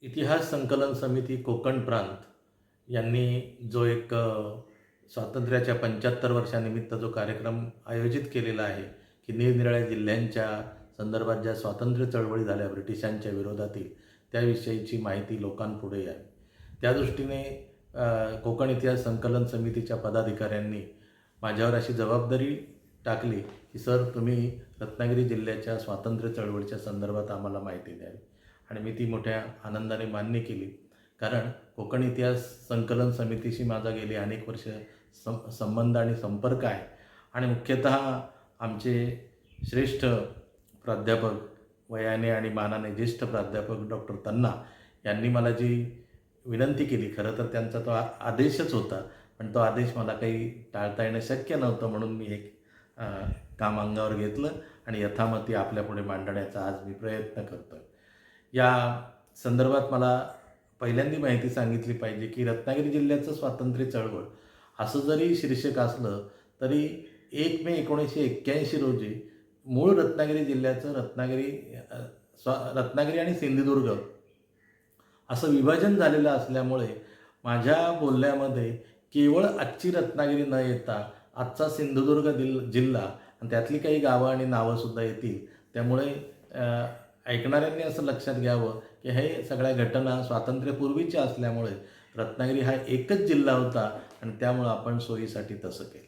इतिहास संकलन समिती कोकण प्रांत यांनी जो एक स्वातंत्र्याच्या 75 वर्षानिमित्त जो कार्यक्रम आयोजित केलेला आहे की निरनिराळ्या जिल्ह्यांच्या संदर्भात ज्या स्वातंत्र्य चळवळी झाल्या ब्रिटिशांच्या विरोधातील त्याविषयीची माहिती लोकांपुढे यावी त्या दृष्टीने कोकण इतिहास संकलन समितीच्या पदाधिकाऱ्यांनी माझ्यावर अशी जबाबदारी टाकली की सर तुम्ही रत्नागिरी जिल्ह्याच्या स्वातंत्र्य चळवळीच्या संदर्भात आम्हाला माहिती द्यावी आणि मी ती मोठ्या आनंदाने मान्य केली. कारण कोकण इतिहास संकलन समितीशी माझा गेली अनेक वर्ष संबंध आणि संपर्क आहे आणि मुख्यतः आमचे श्रेष्ठ प्राध्यापक वयाने आणि मानाने ज्येष्ठ प्राध्यापक डॉक्टर तन्ना यांनी मला जी विनंती केली, खरं तर त्यांचा तो आदेशच होता, पण तो आदेश मला काही टाळता येणं शक्य नव्हतं म्हणून मी एक काम अंगावर घेतलं आणि यथामती आपल्यापुढे मांडण्याचा आज मी प्रयत्न करतो आहे. या संदर्भात मला पहिल्यांदी माहिती सांगितली पाहिजे की रत्नागिरी जिल्ह्याचं स्वातंत्र्य चळवळ असं जरी शीर्षक असलं तरी 1 मे 1981 रोजी मूळ रत्नागिरी जिल्ह्याचं रत्नागिरी आणि सिंधुदुर्ग असं विभाजन झालेलं असल्यामुळे माझ्या बोलण्यामध्ये केवळ आजची रत्नागिरी न येता आजचा सिंधुदुर्ग जिल्हा आणि त्यातली काही गावं आणि नावंसुद्धा येतील. त्यामुळे ऐकणाऱ्यांनी असं लक्षात घ्यावं की हे सगळ्या घटना स्वातंत्र्यपूर्वीच्या असल्यामुळे रत्नागिरी हा एकच जिल्हा होता आणि त्यामुळं आपण सोयीसाठी तसं केलं.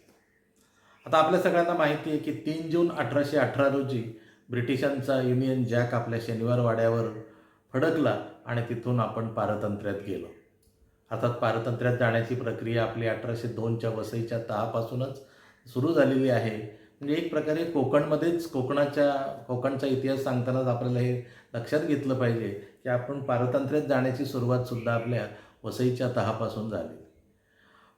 आता आपल्या सगळ्यांना माहिती आहे की 3 जून 1818 रोजी ब्रिटिशांचा युनियन जॅक आपल्या शनिवार वाड्यावर फडकला आणि तिथून आपण पारतंत्र्यात गेलो. अर्थात पारतंत्र्यात जाण्याची प्रक्रिया आपली 1802च्या वसईच्या तहापासूनच सुरू झालेली आहे. म्हणजे एक प्रकारे कोकणमध्येच कोकणचा इतिहास सांगतानाच आपल्याला हे लक्षात घेतलं पाहिजे की आपण पारतंत्र्यात जाण्याची सुरुवातसुद्धा आपल्या वसईच्या तहापासून झाली.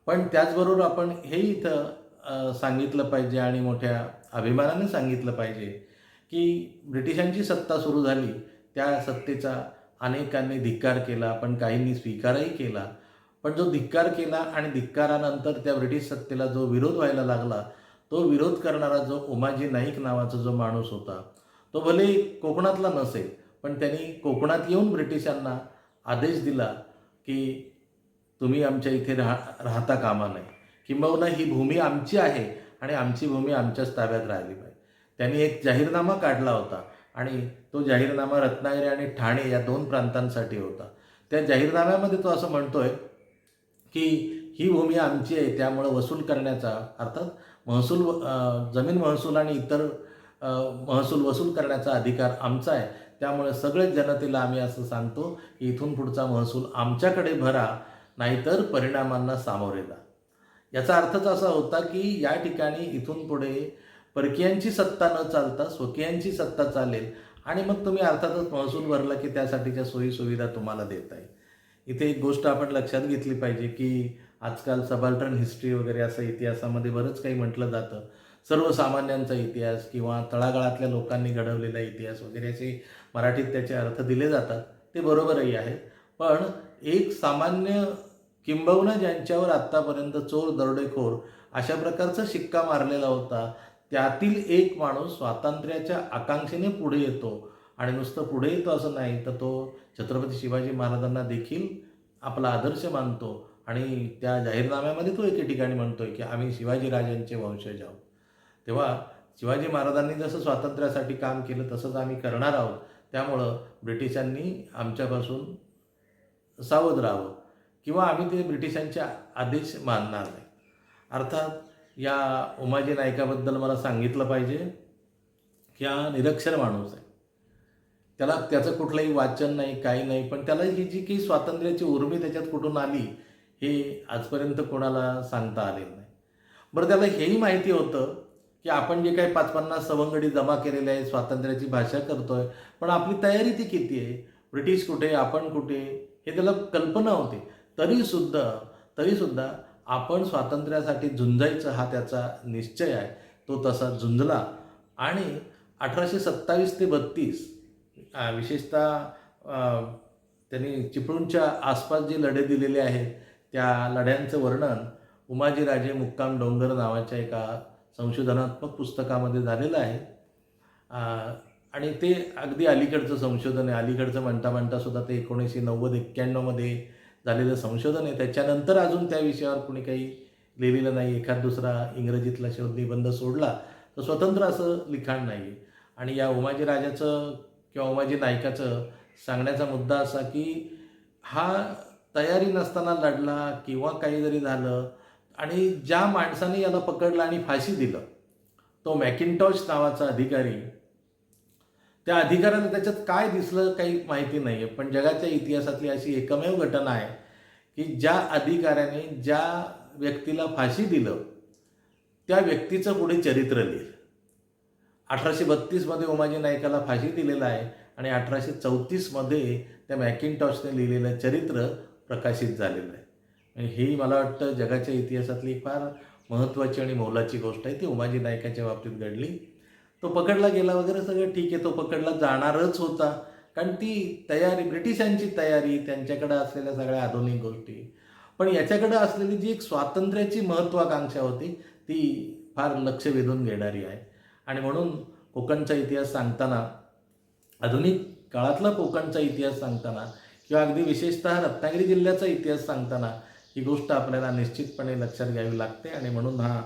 पण त्याचबरोबर आपण हे इथं सांगितलं पाहिजे आणि मोठ्या अभिमानाने सांगितलं पाहिजे की ब्रिटिशांची सत्ता सुरू झाली, त्या सत्तेचा अनेकांनी धिक्कार केला, पण काहींनी स्वीकारही केला. पण जो धिक्कार केला आणि धिक्कारानंतर त्या ब्रिटिश सत्तेला जो विरोध व्हायला लागला, तो विरोध करणारा जो उमाजी नाईक नावाचा जो माणूस होता, तो भले कोकणातला नसेल, पण त्यांनी कोकणात येऊन ब्रिटिशांना आदेश दिला की तुम्ही आमच्या इथे राहता कामा नये, किंबहुना ही भूमी आमची आहे आणि आमची भूमी आमच्याच ताब्यात राहिली पाहिजे. त्यांनी एक जाहीरनामा काढला होता आणि तो जाहीरनामा रत्नागिरी आणि ठाणे या 2 प्रांतांसाठी होता. त्या जाहीरनाम्यामध्ये तो असं म्हणतोय की ही भूमी आमची आहे, त्यामुळं वसूल करण्याचा अर्थात जमीन महसूल आणि इतर महसूल वसूल करण्याचा अधिकार आमचा आहे. त्यामुळे सगळ्याच जनतेला आम्ही असं सांगतो की इथून पुढचा महसूल आमच्याकडे भरा, नाहीतर परिणामांना सामोरे जा. याचा अर्थच असा होता की या ठिकाणी इथून पुढे परकीयांची सत्ता न चालता स्वकीयांची सत्ता चालेल आणि मग तुम्ही अर्थातच महसूल भरला की त्यासाठीच्या सोयीसुविधा तुम्हाला देता येईल. इथे एक गोष्ट आपण लक्षात घेतली पाहिजे की आजकाल सबाल्टर्न हिस्ट्री वगैरे असं इतिहासामध्ये बरंच काही म्हटलं जातं. सर्वसामान्यांचा इतिहास किंवा तळागाळातल्या लोकांनी घडवलेला इतिहास वगैरे असे मराठीत त्याचे अर्थ दिले जातात. ते बरोबरही आहेत. पण एक सामान्य किंबहुना ज्यांच्यावर आत्तापर्यंत चोर दरोडेखोर अशा प्रकारचा शिक्का मारलेला होता, त्यातील एक माणूस स्वातंत्र्याच्या आकांक्षेने पुढे येतो आणि नुसतं पुढे येतो असं नाही, तर तो छत्रपती शिवाजी महाराजांना देखील आपला आदर्श मानतो आणि त्या जाहीरनाम्यामध्ये तो एके ठिकाणी म्हणतोय की आम्ही शिवाजीराजांचे वंशज आहोत. तेव्हा शिवाजी महाराजांनी जसं स्वातंत्र्यासाठी काम केलं तसंच आम्ही करणार आहोत. त्यामुळं ब्रिटिशांनी आमच्यापासून सावध राहावं किंवा आम्ही ते ब्रिटिशांचे आदेश मानणार नाही. अर्थात या उमाजी नाईकाबद्दल मला सांगितलं पाहिजे की हा निरक्षर माणूस आहे. त्याचं कुठलंही वाचन नाही, काही नाही, पण त्याला ही जी काही स्वातंत्र्याची उर्मी त्याच्यात कुठून आली हे आजपर्यंत कोणाला सांगता आलेलं नाही. बरं, त्याला हेही माहिती होतं की आपण जे काही 5-50 सवंगडी जमा केलेले आहे, स्वातंत्र्याची भाषा करतोय, पण आपली तयारी ती किती आहे, ब्रिटिश कुठे, आपण कुठे, हे त्याला कल्पना होती. तरीसुद्धा आपण स्वातंत्र्यासाठी झुंजायचं हा त्याचा निश्चय आहे. तो तसा झुंजला आणि 1827 ते 32 विशेषतः त्यांनी चिपळूणच्या आसपास जे लढे दिलेले आहेत त्या लढ्यांचं वर्णन उमाजीराजे मुक्काम डोंगर नावाच्या एका संशोधनात्मक पुस्तकामध्ये झालेलं आहे. आणि ते अगदी अलीकडचं संशोधन आहे. अलीकडचं म्हणता म्हणता सुद्धा ते 1990-91मध्ये झालेलं संशोधन आहे. त्याच्यानंतर अजून त्या विषयावर कोणी काही लिहिलेलं नाही. एखाद दुसरा इंग्रजीतला शोध निबंध सोडला तर स्वतंत्र असं लिखाण नाही आहे. आणि या उमाजी राजाचं किंवा उमाजी नायकाचं सांगण्याचा मुद्दा असा की हा तयारी नसताना लढला किंवा काही जरी झालं आणि ज्या माणसाने याला पकडलं आणि फाशी दिलं तो मॅकिंटॉश नावाचा अधिकारी, त्या अधिकाऱ्याला त्याच्यात काय दिसलं काही माहिती नाही आहे. पण जगाच्या इतिहासातली अशी एकमेव घटना आहे की ज्या अधिकाऱ्याने ज्या व्यक्तीला फाशी दिलं त्या व्यक्तीचं पुढे चरित्र लिहिलं. 1832मध्ये उमाजी नायकाला फाशी दिलेलं आहे आणि 1834मध्ये त्या मॅकिंटॉशने लिहिलेलं चरित्र प्रकाशित झालेलं आहे. आणि ही मला वाटतं जगाच्या इतिहासातली फार महत्त्वाची आणि मोलाची गोष्ट आहे. ती उमाजी नायकाच्या बाबतीत घडली. तो पकडला गेला वगैरे सगळं ठीक आहे. तो पकडला जाणारच होता. कारण ती तयारी, ब्रिटिशांची तयारी, त्यांच्याकडे असलेल्या सगळ्या आधुनिक गोष्टी. पण याच्याकडे असलेली जी एक स्वातंत्र्याची महत्त्वाकांक्षा होती ती फार लक्ष वेधून घेणारी आहे. आणि म्हणून कोकणचा इतिहास सांगताना, आधुनिक काळातला कोकणचा इतिहास सांगताना किंवा अगदी विशेषतः रत्नागिरी जिल्ह्याचा इतिहास सांगताना ही गोष्ट आपल्याला निश्चितपणे लक्षात घ्यावी लागते. आणि म्हणून हा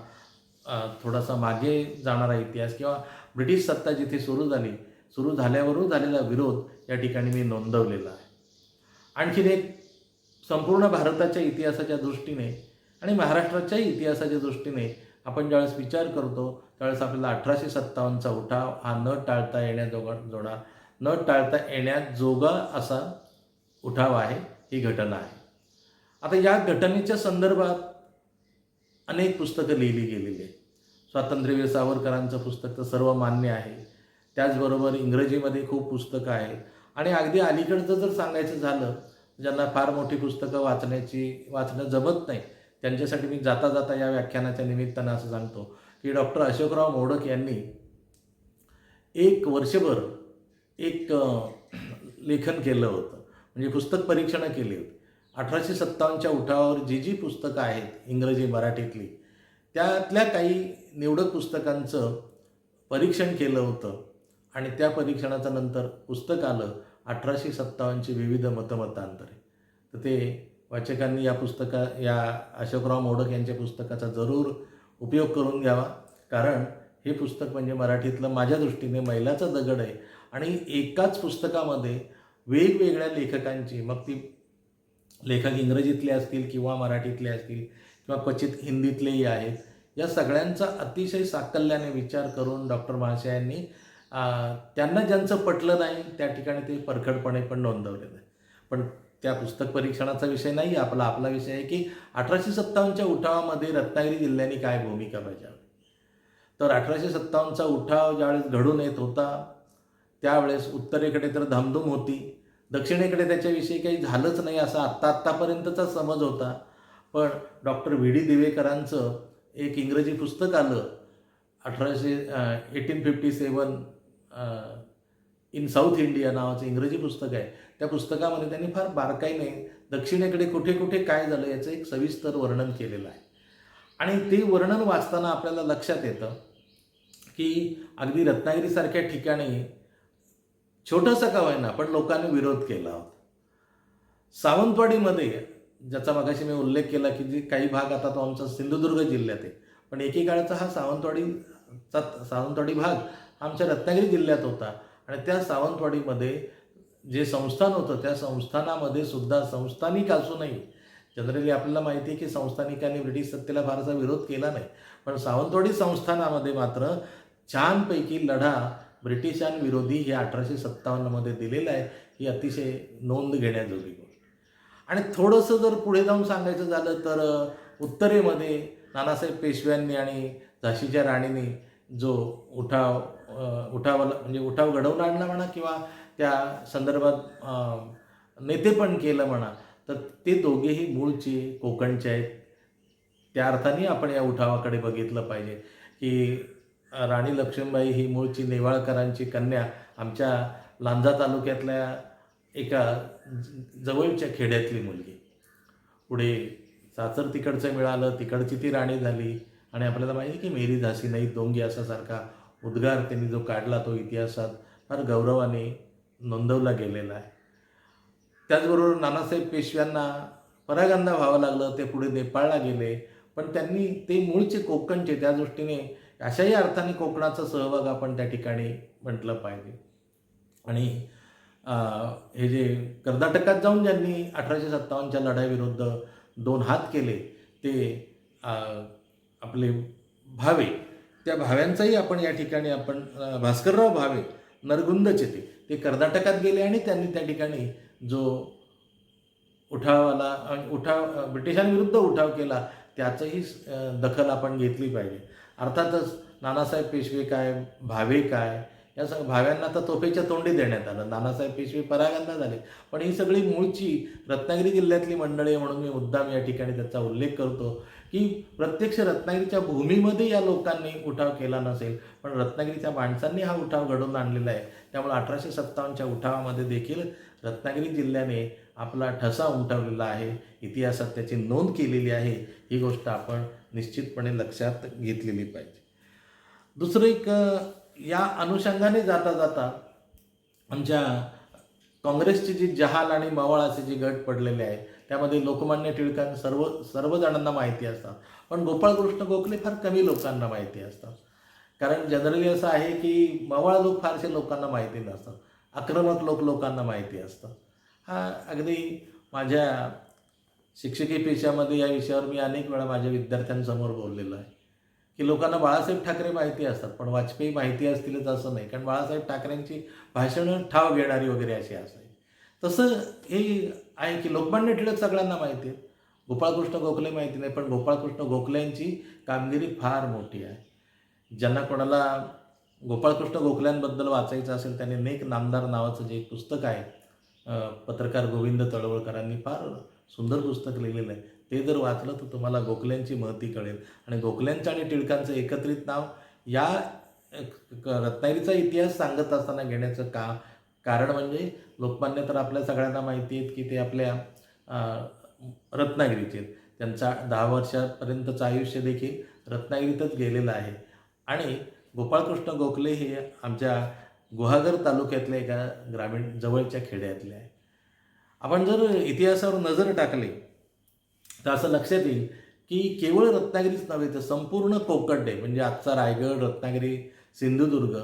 थोडासा मागे जाणारा इतिहास किंवा ब्रिटिश सत्ता जिथे सुरू झाल्यावरून झालेला विरोध या ठिकाणी मी नोंदवलेला आहे. आणखीन एक संपूर्ण भारताच्या इतिहासाच्या दृष्टीने आणि महाराष्ट्राच्याही इतिहासाच्या दृष्टीने आपण ज्यावेळेस विचार करतो त्यावेळेस आपल्याला 1857चा उठाव हा न टाळता येण्याजोगा असा उठाव आहे, ही घटना आहे. आता या घटनेच्या संदर्भात अनेक पुस्तकं लिहिली गेलेली आहेत. स्वातंत्र्यवीर सावरकरांचं पुस्तक तर सर्व मान्य आहे. त्याचबरोबर इंग्रजीमध्ये खूप पुस्तकं आहेत. आणि अगदी अलीकडचं जर सांगायचं झालं, ज्यांना फार मोठी पुस्तकं वाचणं जमत नाही त्यांच्यासाठी मी जाता जाता या व्याख्यानाच्या निमित्तानं असं सांगतो की डॉक्टर अशोकराव मोडक यांनी एक वर्षभर एक लेखन केलं होतं, म्हणजे पुस्तक परीक्षणं केली होती. 1857च्या उठावावर जी पुस्तकं आहेत इंग्रजी मराठीतली त्यातल्या काही निवडक पुस्तकांचं परीक्षण केलं होतं. आणि त्या परीक्षणाचं नंतर पुस्तक आलं 1857ची विविध मतमतांतरे. तर ते वाचकांनी या अशोकराव मोडक यांच्या पुस्तकाचा जरूर उपयोग करून घ्यावा. कारण हे पुस्तक म्हणजे मराठीतलं माझ्या दृष्टीने मैलाचा दगड आहे. आणि एकाच पुस्तकामध्ये वेगवेगळ्या लेखकांची, मग ती लेखक इंग्रजीतले असतील किंवा मराठीतले असतील किंवा क्वचित हिंदीतलेही आहेत, या सगळ्यांचा अतिशय साकल्याने विचार करून डॉक्टर महाशयांनी त्यांना ज्यांचं पटलं नाही त्या ठिकाणी ते परखडपणे पण नोंदवलेलं आहे. पण त्या पुस्तक परीक्षणाचा विषय नाही, आपला विषय आहे की 1857च्या उठावामध्ये रत्नागिरी जिल्ह्याने काय भूमिका बजावली. तर 1857चा उठाव ज्यावेळेस घडून येत होता त्यावेळेस उत्तरेकडे तर धामधूम होती, दक्षिणेकडे त्याच्याविषयी काही झालंच नाही असा आत्तापर्यंतचा समज होता. पण डॉक्टर व्ही डी दिवेकरांचं एक इंग्रजी पुस्तक आलं 1857 इन साऊथ इंडिया नावाचं इंग्रजी पुस्तक आहे. त्या पुस्तकामध्ये त्यांनी फार बारकाईने दक्षिणेकडे कुठे कुठे काय झालं याचं एक सविस्तर वर्णन केलेलं आहे. आणि ते वर्णन वाचताना आपल्याला लक्षात येतं की अगदी रत्नागिरीसारख्या ठिकाणी छोटंसं का होईना पण लोकांनी विरोध केला होता. सावंतवाडीमध्ये, ज्याचा मगाशी मी उल्लेख केला की जे काही भाग आता तो आमचा सिंधुदुर्ग जिल्ह्यात आहे, पण एकेकाळचा हा सावंतवाडी भाग आमच्या रत्नागिरी जिल्ह्यात होता. आणि त्या सावंतवाडीमध्ये जे संस्थान होतं त्या संस्थानामध्ये सुद्धा संस्थानिक असूनही, जनरली आपल्याला माहिती आहे की संस्थानिकांनी ब्रिटिश सत्तेला फारसा विरोध केला नाही, पण सावंतवाडी संस्थानामध्ये मात्र छानपैकी लढा ब्रिटिशांविरोधी हे 1857मध्ये दिलेलं आहे. ही अतिशय नोंद घेण्याजोगी गोष्ट. आणि थोडंसं जर पुढे जाऊन सांगायचं झालं तर उत्तरेमध्ये नानासाहेब पेशव्यांनी आणि झाशीच्या राणीने जो उठाव घडवून आणला म्हणा किंवा त्या संदर्भात नेतेपण केलं म्हणा, तर ते दोघेही मूळचे कोकणचे आहेत. त्या अर्थाने आपण या उठावाकडे बघितलं पाहिजे की राणी लक्ष्मीबाई ही मूळची नेवाळकरांची कन्या, आमच्या लांजा तालुक्यातल्या एका जवळच्या खेड्यातली मुलगी. पुढे सासर तिकडचं मिळालं, तिकडची ती राणी झाली. आणि आपल्याला माहिती की मेरी झाशी नाही दोंगी असा सारखा उद्गार त्यांनी जो काढला तो इतिहासात फार गौरवाने नोंदवला गेलेला आहे. त्याचबरोबर नानासाहेब पेशव्यांना परागंदा व्हावं लागलं, ते पुढे नेपाळला गेले, पण त्यांनी ते मूळचे कोकणचे, त्या दृष्टीने अशाही अर्थाने कोकणाचा सहभाग आपण त्या ठिकाणी म्हटलं पाहिजे. आणि अ, हे जे कर्नाटकात जाऊन ज्यांनी 1857च्या लढाईविरुद्ध 2 हात केले, ते अ, आपले भावे, त्या भाव्यांचाही आपण या ठिकाणी भास्करराव भावे नरगुंदचे, ते कर्नाटकात गेले आणि त्यांनी त्या ठिकाणी जो ब्रिटिशांविरुद्ध उठाव केला, त्याचंही दखल आपण घेतली पाहिजे. अर्थातच नानासाहेब पेशवे काय, भावे काय, या भाव्यांना तर तोफेच्या तोंडी देण्यात आलं. नानासाहेब पेशवे परागंदा झाले, पण ही सगळी मूळची रत्नागिरी जिल्ह्यातली मंडळी म्हणून मी मुद्दाम या ठिकाणी त्याचा उल्लेख करतो, की प्रत्यक्ष रत्नागिरीच्या भूमीमध्ये या लोकांनी उठाव केला नसेल, पण रत्नागिरीच्या माणसांनी हा उठाव घडवून आणलेला आहे. त्यामुळे 1857च्या उठावामध्ये देखील रत्नागिरी जिल्ह्याने आपला ठसा उमटवलेला आहे, इतिहासात त्याची नोंद केलेली आहे. ही गोष्ट आपण निश्चितपणे लक्षात घेतलेली पाहिजे. दुसरं एक या अनुषंगाने जाता जाता आमच्या काँग्रेसची जी जहाल आणि मवाळ असे जे गट पडलेले आहेत, त्यामध्ये लोकमान्य टिळकांना सर्व जणांना माहिती असतात, पण गोपाळकृष्ण गोखले फार कमी लोकांना माहिती असतात. कारण जनरली असं आहे की मवाळ लोक फारसे लोकांना माहिती नसतात, आक्रमक लोकांना माहिती असतात. हा अगदी माझ्या शिक्षकी पेशामध्ये या विषयावर मी अनेक वेळा माझ्या विद्यार्थ्यांसमोर बोललेलो आहे, की लोकांना बाळासाहेब ठाकरे माहिती असतात, पण वाजपेयी माहिती असतीलच असं नाही, कारण बाळासाहेब ठाकरेंची भाषणं ठाव घेणारी वगैरे अशी असायची. तसं हे आहे की लोकमान्य टिळक सगळ्यांना माहिती आहे, गोपाळकृष्ण गोखले माहिती नाही, पण गोपाळकृष्ण गोखलेंची कामगिरी फार मोठी आहे. ज्यांना कोणाला गोपाळकृष्ण गोखल्यांबद्दल वाचायचं असेल, त्याने नेक नामदार नावाचं जे एक पुस्तक आहे, पत्रकार गोविंद तळवळकरांनी फार सुंदर पुस्तक लिहिलेलं आहे, ते जर वाचलं तर तुम्हाला गोखल्यांची महती कळेल. आणि गोखल्यांचं आणि टिळकांचं एकत्रित नाव या रत्नागिरीचा इतिहास सांगत असताना घेण्याचं कारण म्हणजे लोकमान्य तर आपल्या सगळ्यांना माहिती आहेत की ते आपल्या रत्नागिरीचे आहेत. त्यांचा 10 वर्षापर्यंतचं आयुष्य देखील रत्नागिरीतच गेलेलं आहे. आणि गोपाळकृष्ण गोखले हे आमच्या गुहागर तालुक्यातल्या एका ग्रामीण जवळच्या खेड्यातले आहे. आपण जर इतिहासावर नजर टाकली तर असं लक्षात येईल की केवळ रत्नागिरीच नव्हे तर संपूर्ण कोकण म्हणजे आजचा रायगड, रत्नागिरी, सिंधुदुर्ग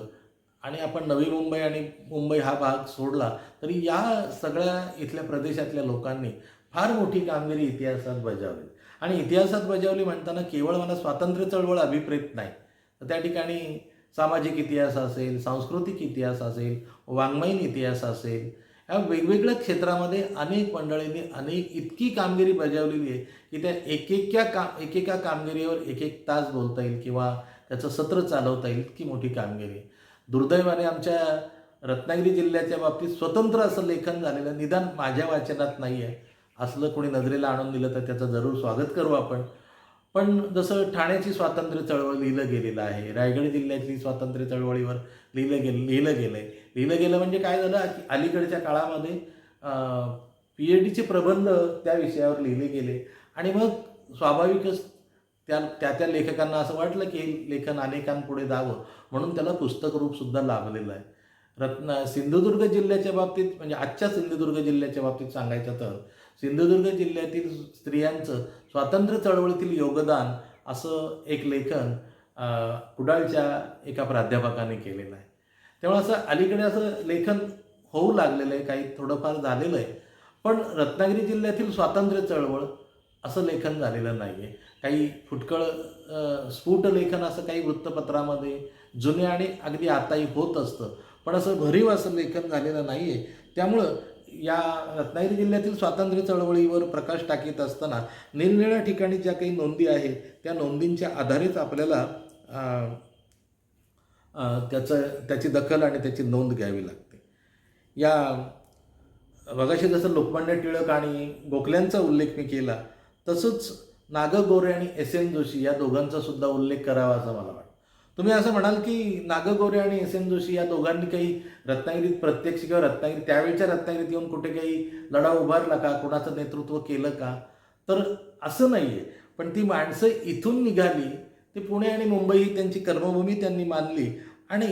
आणि आपण नवी मुंबई आणि मुंबई हा भाग सोडला तरी या सगळ्या इथल्या प्रदेशातल्या लोकांनी फार मोठी कामगिरी इतिहासात बजावली. आणि इतिहासात बजावली म्हणताना केवळ मला स्वातंत्र्य चळवळ अभिप्रेत नाही, तर त्या ठिकाणी सामाजिक इतिहास असेल, सांस्कृतिक इतिहास असेल, वाङ्मयीन इतिहास असेल, या वेगवेगळ्या क्षेत्रामध्ये अनेक मंडळींनी इतकी कामगिरी बजावलेली आहे की त्या एकेका कामगिरीवर एक तास बोलता येईल किंवा त्याचं सत्र चालवता येईल, इतकी मोठी कामगिरी. दुर्दैवाने आमच्या रत्नागिरी जिल्ह्याच्या बाबतीत स्वतंत्र असं लेखन झालेलं निदान माझ्या वाचनात नाही आहे. असलं कोणी नजरेला आणून दिलं तर त्याचं जरूर स्वागत करू आपण. पण जसं ठाण्याची स्वातंत्र्य चळवळ लिहिलं गेलेलं आहे, रायगड जिल्ह्यातली स्वातंत्र्य चळवळीवर लिहिलं गेलं म्हणजे काय झालं की अलीकडच्या काळामध्ये PhDचे प्रबंध त्या विषयावर लिहिले गेले आणि मग स्वाभाविकच त्या लेखकांना असं वाटलं की हे लेखन अनेकांपुढे जावं, म्हणून त्याला पुस्तक रूपसुद्धा लाभलेलं आहे. सिंधुदुर्ग जिल्ह्याच्या बाबतीत म्हणजे आजच्या सिंधुदुर्ग जिल्ह्याच्या बाबतीत सांगायचं तर सिंधुदुर्ग जिल्ह्यातील स्त्रियांचं स्वातंत्र्य चळवळीतील योगदान असं एक लेखन कुडाळच्या एका प्राध्यापकाने केलेलं आहे. त्यामुळे असं अलीकडे असं लेखन होऊ लागलेलं आहे, काही थोडंफार झालेलं आहे, पण रत्नागिरी जिल्ह्यातील स्वातंत्र्य चळवळ असं लेखन झालेलं नाही आहे. काही फुटकळ स्फुट लेखन असं काही वृत्तपत्रामध्ये जुने आणि अगदी आताही होत असतं, पण असं भरीव असं लेखन झालेलं नाही आहे. त्यामुळं या रत्नागिरी जिल्ह्यातील स्वातंत्र्य चळवळीवर प्रकाश टाकीत असताना निरनिराळ्या ठिकाणी ज्या काही नोंदी आहेत त्या नोंदींच्या आधारेच आपल्याला त्याची दखल आणि त्याची नोंद घ्यावी लागते. या मगाशी जसं लोकमान्य टिळक आणि गोखल्यांचा उल्लेख मी केला, तसंच नाग गोरे आणि S.N. जोशी या दोघांचा सुद्धा उल्लेख करावा असं मला वाटतं. तुम्ही असं म्हणाल की नाग गोरे आणि S.N. जोशी या दोघांनी काही रत्नागिरीत प्रत्यक्ष किंवा त्यावेळच्या रत्नागिरीत येऊन कुठे काही लढा उभारला का, कोणाचं नेतृत्व केलं का, तर असं नाही आहे. पण ती माणसं इथून निघाली, ते पुणे आणि मुंबई ही त्यांची कर्मभूमी त्यांनी मानली आणि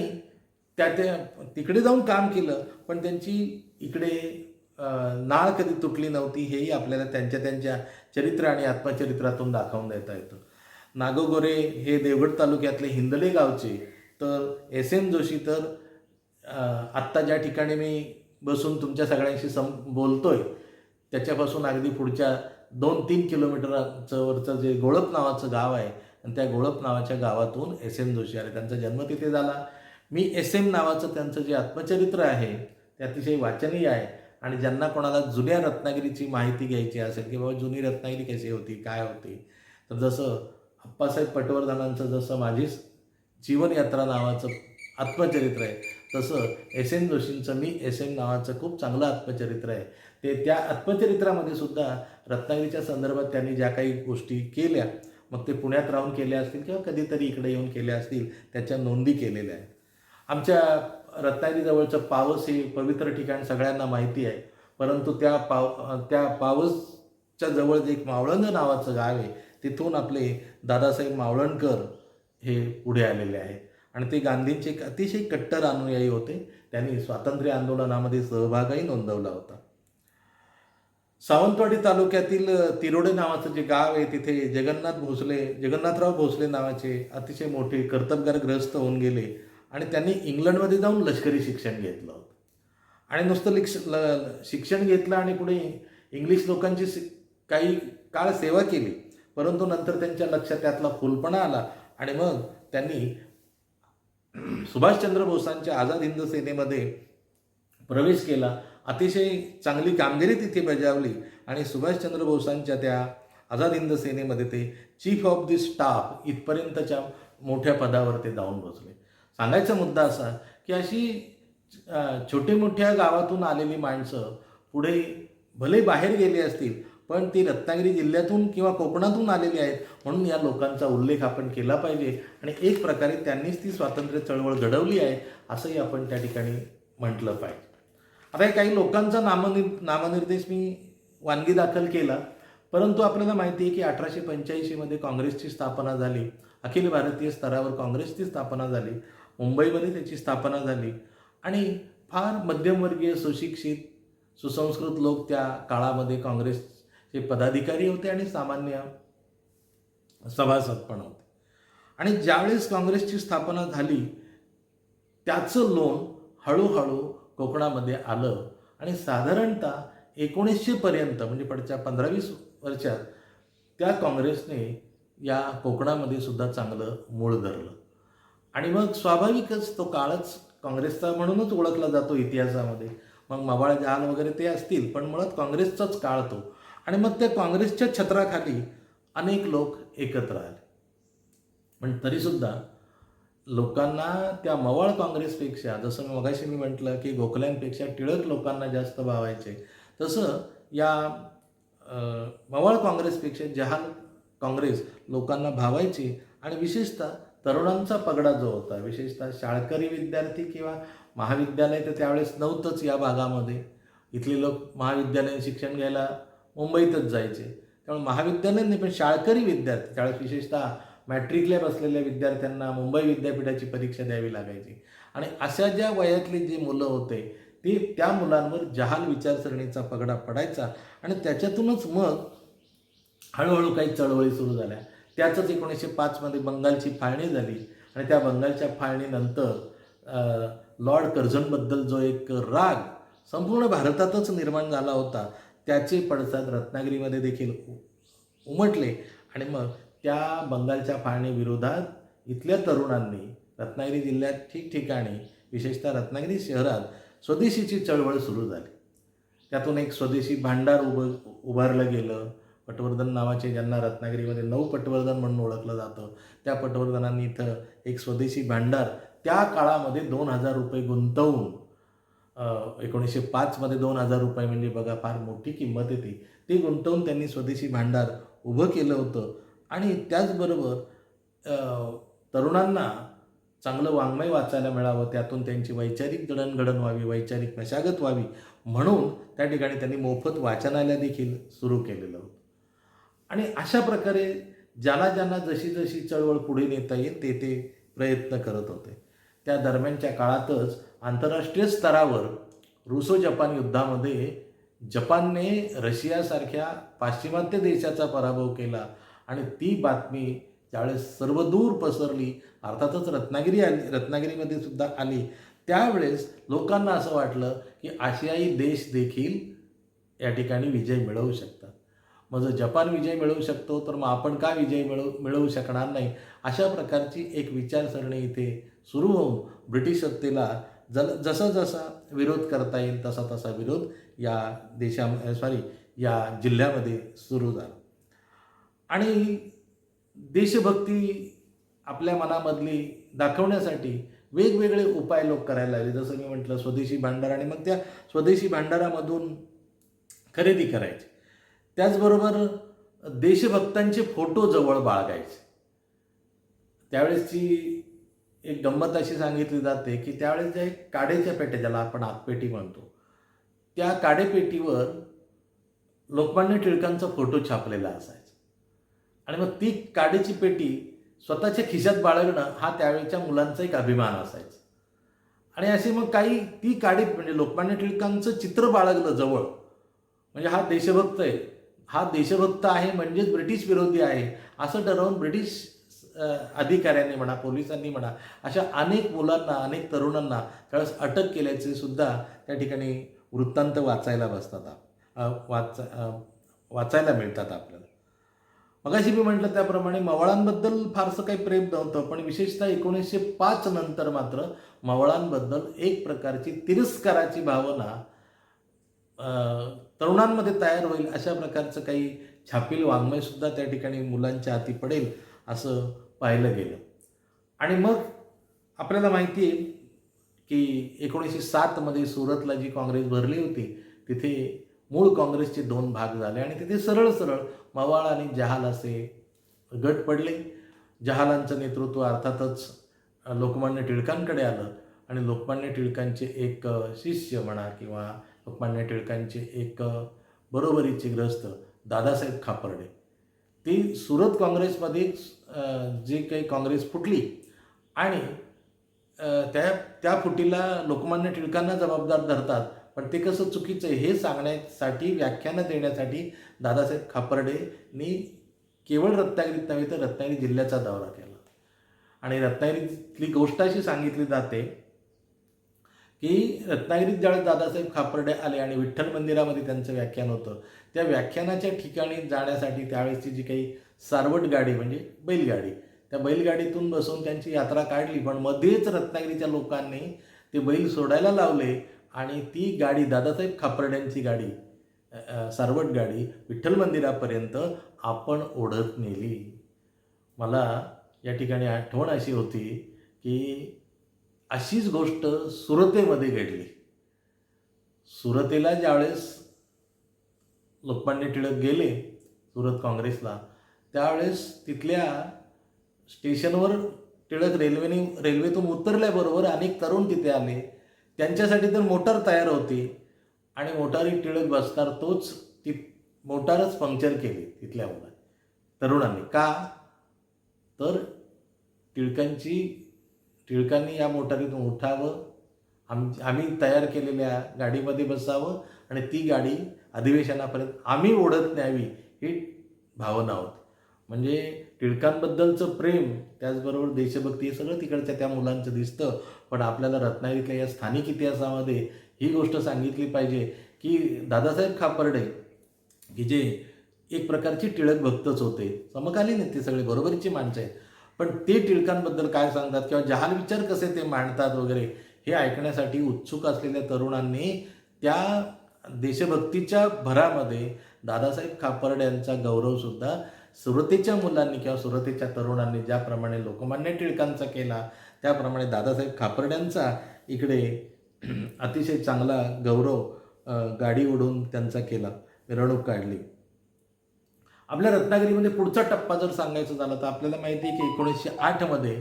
त्या तिकडे जाऊन काम केलं, पण त्यांची इकडे नाळ कधी तुटली नव्हती हेही आपल्याला त्यांच्या त्यांच्या चरित्र आणि आत्मचरित्रातून दाखवून देता येतं. नागो गोरे हे देवगड तालुक्यातले हिंदले गावचे, तर एस एम जोशी तर आत्ता ज्या ठिकाणी मी बसून तुमच्या सगळ्यांशी बोलतोय त्याच्यापासून अगदी पुढच्या 2-3 किलोमीटरचं वरचं जे गोळप नावाचं गाव आहे आणि त्या गोळप नावाच्या गावातून एस एम जोशी आले. त्यांचा जन्म तिथे झाला. मी एस एम नावाचं त्यांचं जे आत्मचरित्र आहे ते अतिशय वाचनीय आहे आणि ज्यांना कोणाला जुन्या रत्नागिरीची माहिती घ्यायची असेल की बाबा जुनी रत्नागिरी कशी होती, काय होती, तर जसं अप्पासाहेब पटवर्धनांचं जसं माझी जीवनयात्रा नावाचं आत्मचरित्र आहे, तसं एस एम जोशींचं मी एस एम नावाचं खूप चांगलं आत्मचरित्र आहे. ते त्या आत्मचरित्रामध्ये सुद्धा रत्नागिरीच्या संदर्भात त्यांनी ज्या काही गोष्टी केल्या, मग ते पुण्यात राहून केल्या असतील किंवा कधीतरी इकडे येऊन केल्या असतील, त्याच्या नोंदी केलेल्या आहेत. आमच्या रत्नागिरीजवळचं पावस हे पवित्र ठिकाण सगळ्यांना माहिती आहे, परंतु त्या पावसच्या जवळ एक मावळंग नावाचं गाव आहे, तिथून आपले दादासाहेब मावळणकर हे पुढे आलेले आहेत आणि ते गांधींचे एक अतिशय कट्टर अनुयायी होते. त्यांनी स्वातंत्र्य आंदोलनामध्ये सहभागही नोंदवला होता. सावंतवाडी तालुक्यातील तिरोडे नावाचं जे गाव आहे, तिथे जगन्नाथराव भोसले नावाचे अतिशय मोठे कर्तबगार ग्रस्त होऊन गेले आणि त्यांनी इंग्लंडमध्ये जाऊन लष्करी शिक्षण घेतलं होतं आणि नुसतं शिक्षण घेतलं आणि पुढे इंग्लिश लोकांची काही काळ सेवा केली, परंतु नंतर त्यांच्या लक्षात त्यातला फुलपणा आला आणि मग त्यांनी सुभाषचंद्र बोसांच्या आझाद हिंद सेनेमध्ये प्रवेश केला. अतिशय चांगली कामगिरी तिथे बजावली आणि सुभाषचंद्र बोसांच्या त्या आझाद हिंद सेनेमध्ये ते चीफ ऑफ द स्टाफ इथपर्यंतच्या मोठ्या पदावर ते जाऊन बसले. सांगायचा मुद्दा असा की अशी छोटे मोठ्या गावातून आलेली माणसं पुढे भले बाहेर गेली असतील, पण ती रत्नागिरी जिल्ह्यातून किंवा कोकणातून आलेली आहेत, म्हणून या लोकांचा उल्लेख आपण केला पाहिजे आणि एक प्रकारे त्यांनीच ती स्वातंत्र्य चळवळ घडवली आहे असंही आपण त्या ठिकाणी म्हटलं पाहिजे. आता काही लोकांचा नामनिर्देश मी वानगी दाखल केला, परंतु आपल्याला माहिती आहे की 1885मध्ये काँग्रेसची स्थापना झाली. अखिल भारतीय स्तरावर काँग्रेसची स्थापना झाली. मुंबईमध्ये त्याची स्थापना झाली आणि फार मध्यमवर्गीय, सुशिक्षित, सुसंस्कृत लोक त्या काळामध्ये काँग्रेसचे पदाधिकारी होते आणि सामान्य सभासद पण होते. आणि ज्यावेळेस काँग्रेसची स्थापना झाली त्याचं लोण हळूहळू कोकणामध्ये आलं आणि साधारणतः 1900 पर्यंत म्हणजे पुढच्या 15-20 वर्षात त्या काँग्रेसने या कोकणामध्ये सुद्धा चांगलं मूळ धरलं आणि मग स्वाभाविकच तो काळच काँग्रेसचा म्हणूनच ओळखला जातो इतिहासामध्ये. मग मवाळ जहाल वगैरे ते असतील, पण मुळात काँग्रेसचाच काळ तो आणि मग त्या काँग्रेसच्या छत्राखाली अनेक लोक एकत्र आले. पण तरीसुद्धा लोकांना त्या मवाळ काँग्रेसपेक्षा, जसं मगाशी मी म्हटलं की गोखल्यांपेक्षा टिळक लोकांना जास्त भावायचे, तसं या मवाळ काँग्रेसपेक्षा जहाल काँग्रेस लोकांना भावायची आणि विशेषतः तरुणांचा पगडा जो होता, विशेषतः शाळकरी विद्यार्थी किंवा महाविद्यालय तर त्यावेळेस नव्हतंच या भागामध्ये. इथले लोक महाविद्यालयीन शिक्षण घ्यायला मुंबईतच जायचे, त्यामुळे महाविद्यालयीन नाही पण शाळकरी विद्यार्थी, त्यावेळेस विशेषतः मॅट्रिकला बसलेल्या विद्यार्थ्यांना मुंबई विद्यापीठाची परीक्षा द्यावी लागायची आणि अशा ज्या वयातली जी मुलं होते ती त्या मुलांवर जहाल विचारसरणीचा पगडा पडायचा आणि त्याच्यातूनच मग हळूहळू काही चळवळी सुरू झाल्या. त्याचंच 1905मध्ये बंगालची फाळणी झाली आणि त्या बंगालच्या फाळणीनंतर लॉर्ड कर्झनबद्दल जो एक राग संपूर्ण भारतातच निर्माण झाला होता, त्याचे पडसाद रत्नागिरीमध्ये देखील उमटले आणि मग त्या बंगालच्या फाळणीविरोधात इथल्या तरुणांनी रत्नागिरी जिल्ह्यात ठिकठिकाणी, विशेषतः रत्नागिरी शहरात स्वदेशीची चळवळ सुरू झाली. त्यातून एक स्वदेशी भांडार उभारलं गेलं. पटवर्धन नावाचे, ज्यांना रत्नागिरीमध्ये 9 पटवर्धन म्हणून ओळखलं जातं, त्या पटवर्धनांनी इथं एक स्वदेशी भांडार त्या काळामध्ये 2000 रुपये गुंतवून 1905मध्ये 2000 रुपये म्हणजे बघा फार मोठी किंमत येते, ती गुंतवून त्यांनी स्वदेशी भांडार उभं केलं होतं आणि त्याचबरोबर तरुणांना चांगलं वाङ्मय वाचायला मिळावं, त्यातून त्यांची वैचारिक जडणघडण व्हावी, वैचारिक मशागत व्हावी म्हणून त्या ठिकाणी त्यांनी मोफत वाचनालय देखील सुरू केलेलं होतं. आणि अशा प्रकारे ज्यांना जशी जशी चळवळ पुढे नेता येईल ते प्रयत्न करत होते. त्या दरम्यानच्या काळातच आंतरराष्ट्रीय स्तरावर रुसो जपान युद्धामध्ये जपानने रशियासारख्या पाश्चिमात्य देशाचा पराभव केला आणि ती बातमी ज्यावेळेस सर्वदूर पसरली, अर्थातच रत्नागिरीमध्ये सुद्धा आली, त्यावेळेस लोकांना असं वाटलं की आशियाई देश देखील या ठिकाणी विजय मिळवू शकतात. मग जर जपान विजय मिळवू शकतो तर मग आपण का विजय मिळवू शकणार नाही, अशा प्रकारची एक विचारसरणी इथे सुरू होऊन ब्रिटिश सत्तेला जसा जसा विरोध करता येईल तसा तसा विरोध या जिल्ह्यामध्ये सुरू झाला. आणि देशभक्ती आपल्या मनामधली दाखवण्यासाठी वेगवेगळे उपाय लोक करायला लागले. जसं मी म्हटलं, स्वदेशी भांडार, आणि मग त्या स्वदेशी भांडारामधून खरेदी करायची. त्याचबरोबर देशभक्तांचे फोटो जवळ बाळगायचे. त्यावेळेसची एक गंमत अशी सांगितली जाते की त्यावेळेस ज्या एक काडेच्या पेट्या, ज्याला आपण आतपेटी म्हणतो, त्या काडेपेटीवर लोकमान्य टिळकांचा फोटो छापलेला असायचा. आणि मग ती काडीची पेटी स्वतःच्या खिशात बाळगणं हा त्यावेळेच्या मुलांचा एक अभिमान असायचा. आणि अशी मग काही ती काडी म्हणजे लोकमान्य टिळकांचं चित्र बाळगलं जवळ, म्हणजे हा देशभक्त आहे, हा देशभक्त आहे म्हणजेच ब्रिटिश विरोधी आहे असं ठरवून ब्रिटिश अधिकाऱ्यांनी म्हणा, पोलिसांनी म्हणा, अशा अनेक मुलांना, अनेक तरुणांना त्यावेळेस अटक केल्याचे सुद्धा त्या ठिकाणी वृत्तांत वाचायला मिळतात आपल्याला. मगाशी मी म्हटलं त्याप्रमाणे मवाळांबद्दल फारसं काही प्रेम नव्हतं, पण विशेषतः 1905 नंतर मात्र मवाळांबद्दल एक प्रकारची तिरस्काराची भावना तरुणांमध्ये तयार होईल अशा प्रकारचं काही छापील वाङ्मयसुद्धा त्या ठिकाणी मुलांच्या हाती पडेल असं पाहिलं गेलं. आणि मग आपल्याला माहिती आहे की 1907 सुरतला जी काँग्रेस भरली होती, तिथे मूळ काँग्रेसचे 2 भाग झाले आणि तिथे सरळ सरळ मवाळ आणि जहाल असे गट पडले. जहालांचं नेतृत्व अर्थातच लोकमान्य टिळकांकडे आलं आणि लोकमान्य टिळकांचे एक शिष्य म्हणा किंवा लोकमान्य टिळकांचे एक बरोबरीचे ग्रस्त दादासाहेब खापर्डे, ती सुरत काँग्रेसमध्ये जे काही काँग्रेस फुटली आणि त्या फुटीला लोकमान्य टिळकांना जबाबदार धरतात, पण ते कसं चुकीचं आहे हे सांगण्यासाठी, व्याख्यानं देण्यासाठी दादासाहेब खापर्डेंनी केवळ रत्नागिरीत नव्हे तर रत्नागिरी जिल्ह्याचा दौरा केला. आणि रत्नागिरीतली गोष्ट अशी सांगितली जाते की रत्नागिरीत ज्यावेळेस दादासाहेब खापर्डे आले आणि विठ्ठल मंदिरामध्ये त्यांचं व्याख्यान होतं, त्या व्याख्यानाच्या ठिकाणी जाण्यासाठी त्यावेळेसची जी काही सारवट गाडी म्हणजे बैलगाडी, त्या बैलगाडीतून बसून त्यांची यात्रा काढली, पण मध्येच रत्नागिरीच्या लोकांनी ते बैल सोडायला लावले आणि ती गाडी, दादासाहेब खापर्ड्यांची गाडी, सारवट गाडी विठ्ठल मंदिरापर्यंत आपण ओढत नेली. मला या ठिकाणी आठवण अशी होती की अशीच गोष्ट सुरतेमध्ये घडली. सुरतेला ज्यावेळेस लोकमान्य टिळक गेले सुरत काँग्रेसला, त्यावेळेस तिथल्या स्टेशनवर टिळक रेल्वेतून उतरल्याबरोबर अनेक तरुण तिथे आले. त्यांच्यासाठी तर मोटार तयार होती आणि मोटारीत टिळक बसणार, ती मोटारच पंक्चर केली तिथल्या तरुणांनी. का तर टिळकांनी या मोटारीतून उठावं, आम्ही तयार केलेल्या गाडीमध्ये बसावं आणि ती गाडी अधिवेशनापर्यंत आम्ही ओढत न्यावी, ही भावना होती. म्हणजे टिळकांबद्दलचं प्रेम, त्याचबरोबर देशभक्ती, हे सगळं तिकडच्या त्या मुलांचं दिसतं. पण आपल्याला रत्नागिरीतल्या या स्थानिक इतिहासामध्ये ही गोष्ट सांगितली पाहिजे की दादासाहेब खापर्डे, की जे एक प्रकारची टिळक भक्तच होते, समकालीन आहेत, ते सगळे बरोबरीची माणसं आहेत, पण ते टिळकांबद्दल काय सांगतात किंवा जहाल विचार कसे ते मांडतात वगैरे हे ऐकण्यासाठी उत्सुक असलेल्या तरुणांनी त्या देशभक्तीच्या भरामध्ये दादासाहेब खापर्ड्यांचा गौरवसुद्धा सुरतेच्या मुलांनी किंवा सुरतेच्या तरुणांनी ज्याप्रमाणे लोकमान्य टिळकांचा केला, त्याप्रमाणे दादासाहेब खापर्ड्यांचा इकडे अतिशय चांगला गौरव गाडी ओढून त्यांचा केला, मिरवणूक काढली. आपल्या रत्नागिरीमध्ये पुढचा टप्पा जर सांगायचं झालं तर आपल्याला माहिती आहे की 1908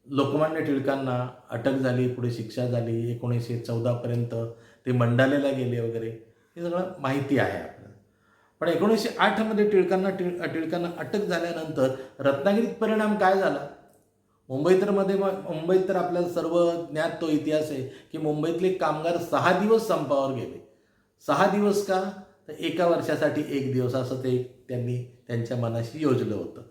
लोकमान्य टिळकांना अटक झाली, पुढे शिक्षा झाली. 1914 ते मंडालेला गेले वगैरे, हे सगळं माहिती आहे आपल्याला. पण 1908 टिळकांना अटक झाल्यानंतर रत्नागिरीत परिणाम काय झाला? मुंबईत तर आपल्याला सर्व ज्ञात तो इतिहास आहे की मुंबईतले कामगार 6 दिवस संपावर गेले. 6 दिवस का? तर एका वर्षासाठी 1 दिवस असं ते त्यांनी त्यांच्या मनाशी योजलं होतं.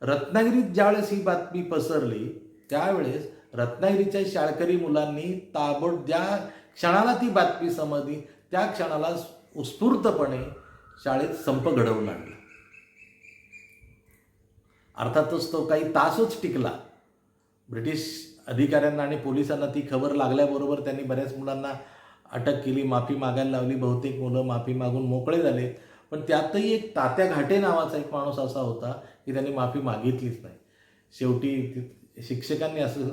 रत्नागिरीत ज्यावेळेस ही बातमी पसरली त्यावेळेस रत्नागिरीच्या शाळकरी मुलांनी ज्या क्षणाला ती बातमी समजली त्या क्षणाला उत्स्फूर्तपणे शाळेत संप घडवून आणला. अर्थातच तो काही तासच टिकला. ब्रिटिश अधिकाऱ्यांना आणि पोलिसांना ती खबर लागल्याबरोबर त्यांनी बऱ्याच मुलांना अटक केली, माफी मागायला लावली. बहुतेक मुलं माफी मागून मोकळे झाले. पण त्यातही एक तात्या घाटे नावाचा एक माणूस असा होता की त्यांनी माफी मागितलीच नाही. शेवटी शिक्षकांनी असं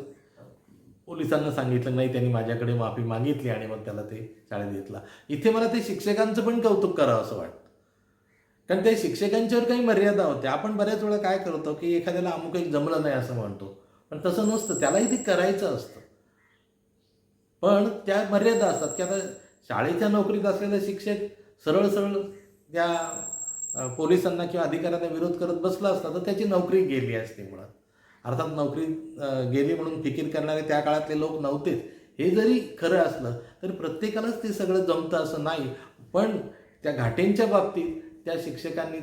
पोलिसांना सांगितलं नाही, त्यांनी माझ्याकडे माफी मागितली आणि मग त्याला ते शाळेत घेतला. इथे मला ते शिक्षकांचं पण कौतुक करावं असं वाटतं. कारण त्या शिक्षकांच्यावर काही मर्यादा होत्या. आपण बऱ्याच वेळा काय करतो की एखाद्याला अमुक एक जमलं नाही असं म्हणतो, पण तसं नसतं. त्यालाही ते करायचं असतं. पण त्या मर्यादा असतात की आता शाळेच्या नोकरीत असलेला शिक्षक सरळ सरळ त्या पोलिसांना किंवा अधिकाऱ्यांना विरोध करत बसला असता तर त्याची नोकरी गेली असती मुळात. अर्थात नोकरी गेली म्हणून फिकीर करणारे त्या काळातले लोक नव्हतेच. हे जरी खरं असलं तरी प्रत्येकालाच ते सगळं जमतं असं नाही. पण त्या घाटेंच्या बाबतीत त्या शिक्षकांनी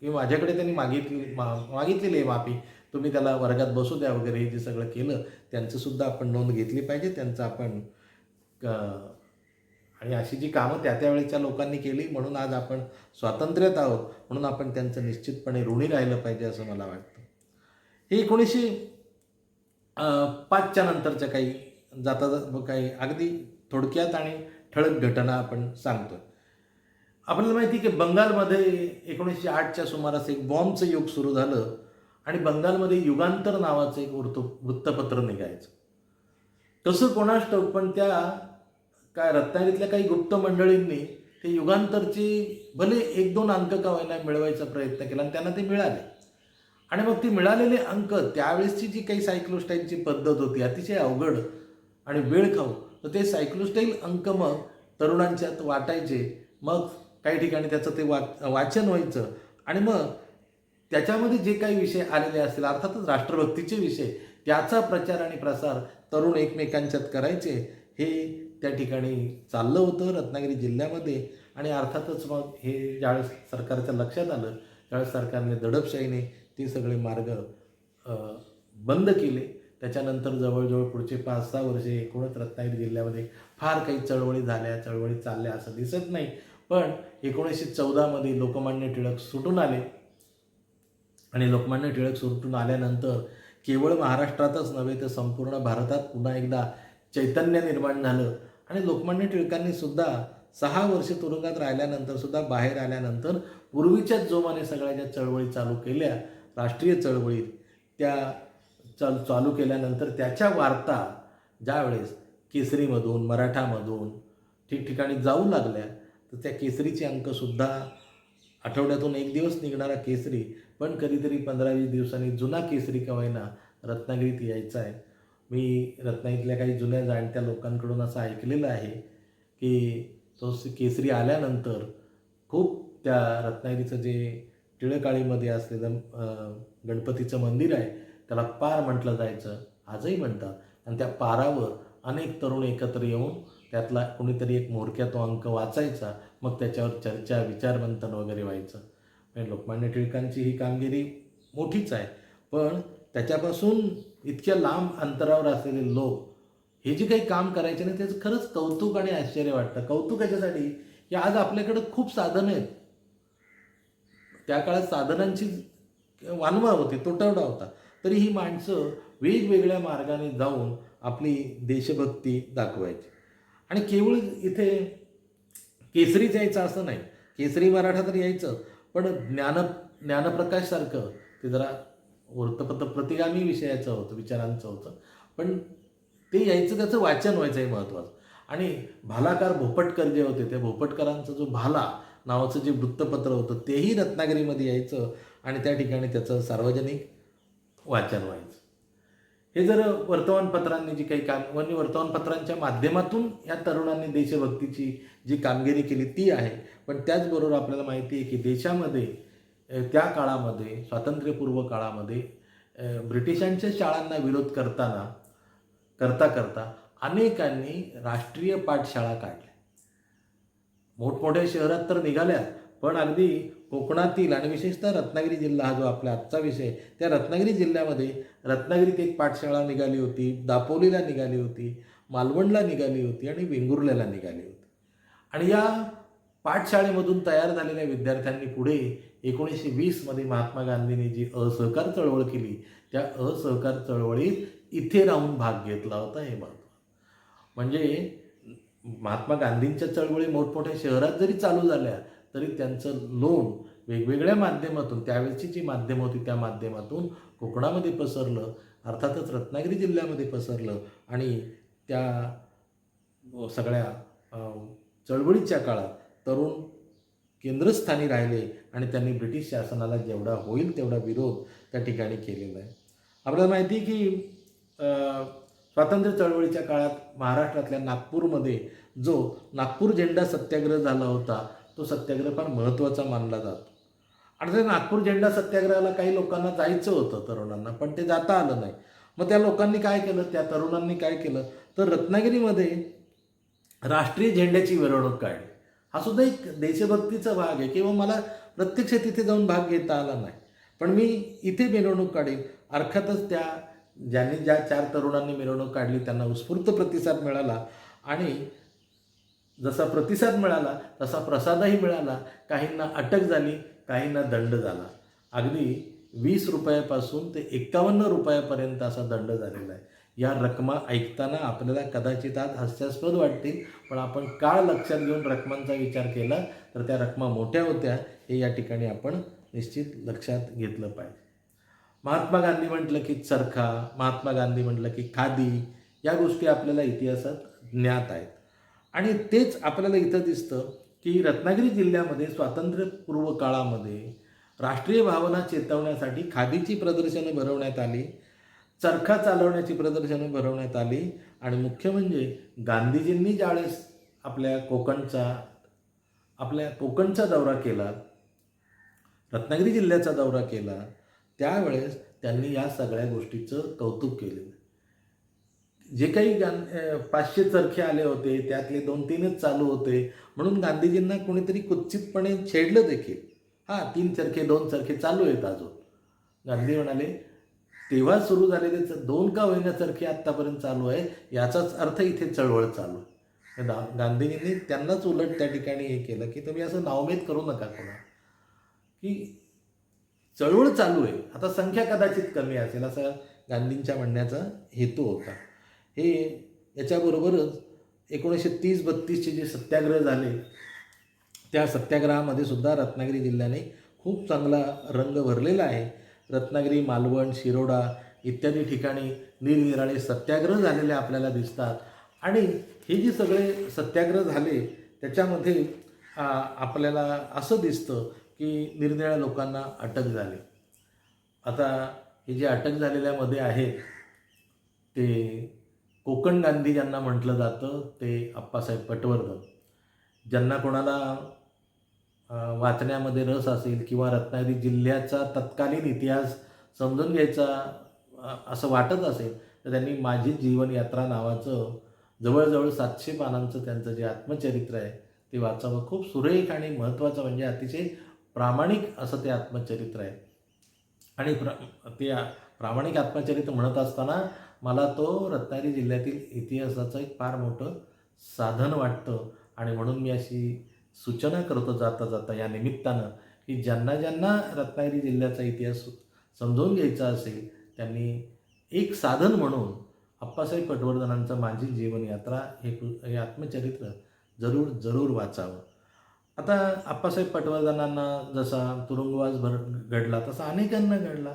की माझ्याकडे त्यांनी मागितलेली आहे माफी, तुम्ही त्याला वर्गात बसू द्या वगैरे, हे जे सगळं केलं त्यांचंसुद्धा आपण नोंद घेतली पाहिजे. त्यांचं आपण आणि अशी जी कामं त्या त्यावेळेच्या लोकांनी केली म्हणून आज आपण स्वातंत्र्यात आहोत, म्हणून आपण त्यांचं निश्चितपणे ऋणी राहिलं पाहिजे असं मला वाटतं. हे 1905च्या नंतरच्या काही काही अगदी थोडक्यात आणि ठळक घटना आपण सांगतो. आपल्याला माहिती आहे की बंगालमध्ये 1908च्या सुमारास एक बॉम्बचं युग सुरू झालं आणि बंगालमध्ये युगांतर नावाचं एक वृत्तपत्र निघायचं. कसं कोणास ठाऊक, पण त्या काय रत्नागिरीतल्या काही गुप्त मंडळींनी ते युगांतरची भले 1-2 अंक का होईना मिळवायचा प्रयत्न केला आणि त्यांना ते मिळाले. आणि मग ते मिळालेले अंक, त्यावेळेसची जी काही सायक्लोस्टाईलची पद्धत होती अतिशय अवघड आणि वेळखाऊ, तर ते सायक्लोस्टाईल अंक मग तरुणांच्यात वाटायचे. मग काही ठिकाणी त्याचं ते वाचन व्हायचं आणि मग त्याच्यामध्ये जे काही विषय आलेले असतील, अर्थातच राष्ट्रभक्तीचे विषय, त्याचा प्रचार आणि प्रसार तरुण एकमेकांच्यात करायचे. हे त्या ठिकाणी चाललं होतं रत्नागिरी जिल्ह्यामध्ये. आणि अर्थातच मग हे ज्यावेळेस सरकारच्या लक्षात आलं त्यावेळेस सरकारने दडपशाहीने ते सगळे मार्ग बंद केले. त्याच्यानंतर जवळजवळ पुढचे 5-6 वर्षे एकूणच रत्नागिरी जिल्ह्यामध्ये फार काही चळवळी चालल्या असं दिसत नाही. पण 1914मध्ये लोकमान्य टिळक सुटून आले आणि लोकमान्य टिळक सुटून आल्यानंतर केवळ महाराष्ट्रातच नव्हे तर संपूर्ण भारतात पुन्हा एकदा चैतन्य निर्माण झालं. आणि लोकमान्य टिळकांनी सुद्धा 6 वर्षे तुरुंगात राहिल्यानंतर सुद्धा बाहेर आल्यानंतर पूर्वीच्याच जोमाने सगळ्या ज्या चळवळी चालू केल्या, राष्ट्रीय चळवळी त्या चालू केल्यानंतर त्याच्या वार्ता ज्यावेळेस केसरीमधून मराठामधून ठिकठिकाणी जाऊ लागल्या तर त्या केसरीचे अंकसुद्धा आठवड्यातून 1 दिवस निघणारा केसरी, पण कधीतरी 15-20 दिवसांनी जुना केसरी का होईना रत्नागिरीत यायचा आहे. मी रत्नागिरीतल्या काही जुन्या जाणत्या लोकांकडून असं ऐकलेलं आहे की तो केसरी आल्यानंतर खूप त्या रत्नागिरीचं जे टिळकाळीमध्ये असलेलं गणपतीचं मंदिर आहे त्याला पार म्हटलं जायचं, आजही म्हणतात. आणि त्या पारावर अनेक तरुण एकत्र येऊन त्यातला कोणीतरी एक मोरक्या तो अंक वाचायचा, मग त्याच्यावर चर्चा विचारमंथन वगैरे व्हायचं. म्हणजे लोकमान्य टिळकांची ही कामगिरी मोठीच आहे. पण त्याच्यापासून इतक्या लांब अंतरावर असलेले लोक हे जे काही काम करायचे ना त्याचं खरंच कौतुक आणि आश्चर्य वाटतं. कौतुक याच्यासाठी की आज आपल्याकडं खूप साधनं आहेत. त्या काळात साधनांची वानवा होती, तुटवडा होता, तरी ही माणसं वेगवेगळ्या मार्गाने जाऊन आपली देशभक्ती दाखवायची. आणि केवळ इथे केसरीच यायचं असं नाही, केसरी मराठा तर यायचं, पण ज्ञानप्रकाशसारखं ते जरा वृत्तपत्र प्रतिगामी विषयाचं होतं, विचारांचं होतं, पण ते यायचं, त्याचं वाचन व्हायचं हे महत्त्वाचं. आणि भालाकार भोपटकर जे होते, त्या भोपटकरांचा जो भाला नावाचं जे वृत्तपत्र होतं तेही रत्नागिरीमध्ये यायचं आणि त्या ठिकाणी त्याचं सार्वजनिक वाचन व्हायचं. हे जर वर्तमानपत्रांनी जी काही वर्तमानपत्रांच्या माध्यमातून या तरुणांनी देशभक्तीची जी कामगिरी केली ती आहे. पण त्याचबरोबर आपल्याला माहिती आहे की देशामध्ये त्या काळामध्ये स्वातंत्र्यपूर्व काळामध्ये ब्रिटिशांच्या शाळांना विरोध करता करता अनेकांनी राष्ट्रीय पाठशाळा काढल्या. मोठमोठ्या शहरात तर निघाल्या, पण अगदी कोकणातील आणि विशेषतः रत्नागिरी जिल्हा हा जो आपला आजचा विषय, त्या रत्नागिरी जिल्ह्यामध्ये रत्नागिरीत एक पाठशाळा निघाली होती, दापोलीला निघाली होती, मालवणला निघाली होती आणि वेंगुर्ल्याला निघाली होती. आणि या पाठशाळेमधून तयार झालेल्या विद्यार्थ्यांनी पुढे 1920मध्ये महात्मा गांधींनी जी असहकार चळवळ केली, त्या असहकार चळवळीत इथे राहून भाग घेतला होता. हे महत्त्व म्हणजे महात्मा गांधींच्या चळवळी मोठमोठ्या शहरात जरी चालू झाल्या तरी त्यांचं लोण वेगवेगळ्या माध्यमातून, त्यावेळची जी माध्यमं होती त्या माध्यमातून कोकणामध्ये पसरलं, अर्थातच रत्नागिरी जिल्ह्यामध्ये पसरलं आणि त्या सगळ्या चळवळीच्या काळात तरुण केंद्रस्थानी राहिले आणि त्यांनी ब्रिटिश शासनाला जेवढा होईल तेवढा विरोध त्या ठिकाणी केलेला आहे. आपल्याला माहिती आहे की स्वातंत्र्य चळवळीच्या काळात महाराष्ट्रातल्या नागपूरमध्ये जो नागपूर झेंडा सत्याग्रह झाला होता, तो सत्याग्रह फार महत्त्वाचा मानला जातो. आणि त्या नागपूर झेंडा सत्याग्रहाला काही लोकांना जायचं होतं तरुणांना, पण ते जाता आलं नाही. मग त्या लोकांनी काय केलं, त्या तरुणांनी काय केलं, तर रत्नागिरीमध्ये राष्ट्रीय झेंड्याची मिरवणूक काढली. हा सुद्धा एक देशभक्तीचा भाग आहे, किंवा मला प्रत्यक्ष तिथे जाऊन भाग घेता आला नाही, पण मी इथे मिरवणूक काढीन. अर्थातच ज्या 4 तरुणांनी मिरवणूक काढली त्यांना उत्स्फूर्त प्रतिसाद मिळाला आणि जसा प्रतिसाद मिळाला तसा प्रसादही मिळाला. काहींना अटक झाली, काहींना दंड झाला. अगदी 20 रुपयापासून ते 51 रुपयापर्यंत असा दंड झालेला आहे. या रकमा ऐकताना आपल्याला कदाचित आज हास्यास्पद वाटतील, पण आपण काळ लक्षात घेऊन रकमांचा विचार केला तर त्या रकमा मोठ्या होत्या, हे या ठिकाणी आपण निश्चित लक्षात घेतलं पाहिजे. महात्मा गांधी म्हटलं की चरखा, महात्मा गांधी म्हटलं की खादी, या गोष्टी आपल्याला इतिहासात ज्ञात आहेत. आणि तेच आपल्याला इथं दिसतं की रत्नागिरी जिल्ह्यामध्ये स्वातंत्र्यपूर्व काळामध्ये राष्ट्रीय भावना चेतवण्यासाठी खादीची प्रदर्शनं भरवण्यात आली, चरखा चालवण्याची प्रदर्शनं भरवण्यात आली. आणि मुख्य म्हणजे गांधीजींनी ज्यावेळेस आपल्या कोकणचा दौरा केला, रत्नागिरी जिल्ह्याचा दौरा केला, त्यावेळेस त्यांनी या सगळ्या गोष्टीचं कौतुक केलं. जे काही 500 चरखे आले होते त्यातले 2-3च चालू होते, म्हणून गांधीजींना कोणीतरी कुत्सितपणे छेडलं देखील. 3 चरखे 2 चरखे चालू आहेत अजून. गांधी म्हणाले, तेव्हा सुरू झालेले 2 का होईना चरखे आत्तापर्यंत चालू आहे, याचाच अर्थ इथे चळवळ चालू आहे. गांधीजींनी त्यांनाच उलट त्या ठिकाणी हे केलं की तुम्ही असं नावमेद करू नका कोणा, की चळवळ चालू आहे, आता संख्या कदाचित कमी असेल, असा गांधींच्या म्हणण्याचा हेतू होता. हे याच्याबरोबरच 1930-32चे जे सत्याग्रह झाले, त्या सत्याग्रहामध्ये सुद्धा रत्नागिरी जिल्ह्याने खूप चांगला रंग भरलेला आहे. रत्नागिरी, मालवण, शिरोडा इत्यादी ठिकाणी निरनिराळे सत्याग्रह झालेले आपल्याला दिसतात. आणि हे जे सगळे सत्याग्रह झाले त्याच्यामध्ये आपल्याला असं दिसतं की निरनिराळ्या लोकांना अटक झाली. आता हे जे अटक झालेल्यामध्ये आहेत ते कोकण गांधी ज्यांना म्हटलं जातं, ते अप्पासाहेब पटवर्धन. ज्यांना कोणाला वाचण्यामध्ये रस असेल किंवा रत्नागिरी जिल्ह्याचा तत्कालीन इतिहास समजून घ्यायचा असं वाटत असेल तर त्यांनी माझी जीवनयात्रा नावाचं जवळजवळ 700 पानांचं त्यांचं जे आत्मचरित्र आहे ते वाचावं. खूप सुरेख आणि महत्त्वाचं म्हणजे अतिशय प्रामाणिक असं ते आत्मचरित्र आहे. आणि ते प्रामाणिक आत्मचरित्र म्हणत असताना मला तो रत्नागिरी जिल्ह्यातील इतिहासाचं एक फार मोठं साधन वाटतं. आणि म्हणून मी अशी सूचना करतो जाता जाता या निमित्तानं की ज्यांना रत्नागिरी जिल्ह्याचा इतिहास समजून घ्यायचा असेल त्यांनी एक साधन म्हणून अप्पासाहेब पटवर्धनांचं माझी जीवनयात्रा हे आत्मचरित्र जरूर वाचावं. आता अप्पासाहेब पटवर्धनांना जसा तुरुंगवास घडला तसा अनेकांना घडला.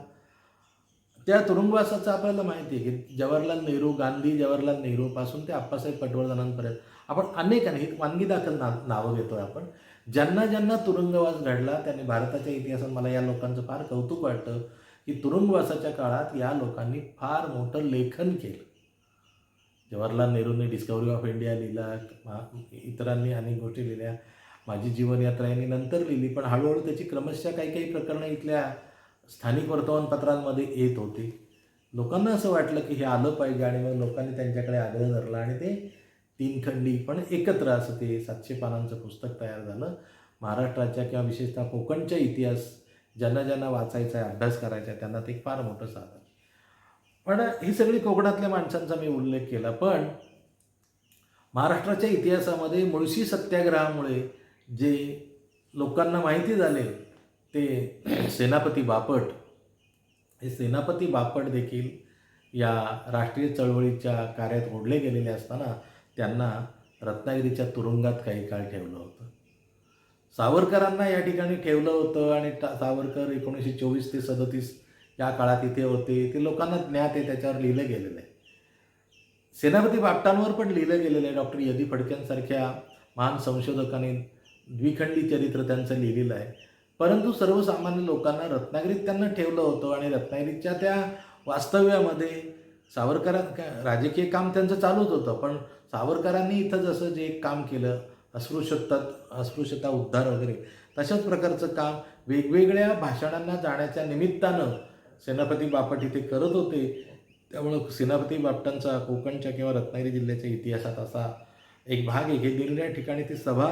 त्या तुरुंगवासाचं आपल्याला माहिती आहे की जवाहरलाल नेहरूपासून ते अप्पासाहेब पटवर्धनांपर्यंत आपण अनेकांनी वानगी दाखल नावं घेतोय आपण. ज्यांना तुरुंगवास घडला त्यांनी भारताच्या इतिहासात मला या लोकांचं फार कौतुक वाटतं की तुरुंगवासाच्या काळात या लोकांनी फार मोठं लेखन केलं. जवाहरलाल नेहरूंनी डिस्कवरी ऑफ इंडिया लिहिला, इतरांनी अनेक गोष्टी लिहिल्या, माझी जीवनयात्रा यांनी नंतर लिहिली, पण हळूहळू त्याची क्रमशः काही प्रकरणं इथल्या स्थानिक वर्तमानपत्रांमध्ये येत होते. लोकांना असं वाटलं की हे आलं पाहिजे आणि मग लोकांनी त्यांच्याकडे आग्रह धरला आणि ते 3 खंडी पण एकत्र असं ते 700 पानांचं पुस्तक तयार झालं. महाराष्ट्राच्या किंवा विशेषतः कोकणच्या इतिहास ज्यांना ज्यांना वाचायचा आहे, अभ्यास करायचा आहे, त्यांना ते एक फार मोठं साधन. पण ही सगळी कोकणातल्या माणसांचा मी उल्लेख केला. पण महाराष्ट्राच्या इतिहासामध्ये मुळशी सत्याग्रहामुळे जे लोकांना माहिती झाले ते सेनापती बापट. हे सेनापती बापट देखील या राष्ट्रीय चळवळीच्या कार्यात ओढले गेलेले असताना त्यांना रत्नागिरीच्या तुरुंगात काही काळ ठेवलं होतं. सावरकरांना या ठिकाणी ठेवलं होतं आणि सावरकर 1924 ते 37 या काळात इथे होते. ते लोकांना ज्ञात आहे, त्याच्यावर लिहिलं गेलेलं आहे. सेनापती बापटांवर पण लिहिलं गेलेलं आहे. डॉक्टर यदी फडक्यांसारख्या महान संशोधकांनी द्विखंडी चरित्र त्यांचं लिहिलेलं आहे. परंतु सर्वसामान्य लोकांना रत्नागिरीत त्यांना ठेवलं होतं आणि रत्नागिरीच्या त्या वास्तव्यामध्ये राजकीय काम त्यांचं चालूच होतं. पण सावरकरांनी इथं जसं जे काम केलं, अस्पृश्यता उद्धार वगैरे तशाच प्रकारचं काम वेगवेगळ्या भाषणांना जाण्याच्या निमित्तानं सेनापती बापट इथे करत होते. त्यामुळं सेनापती बापटांचा कोकणच्या किंवा रत्नागिरी जिल्ह्याच्या इतिहासात असा एक भाग आहे की दिलेल्या ठिकाणी ते सभा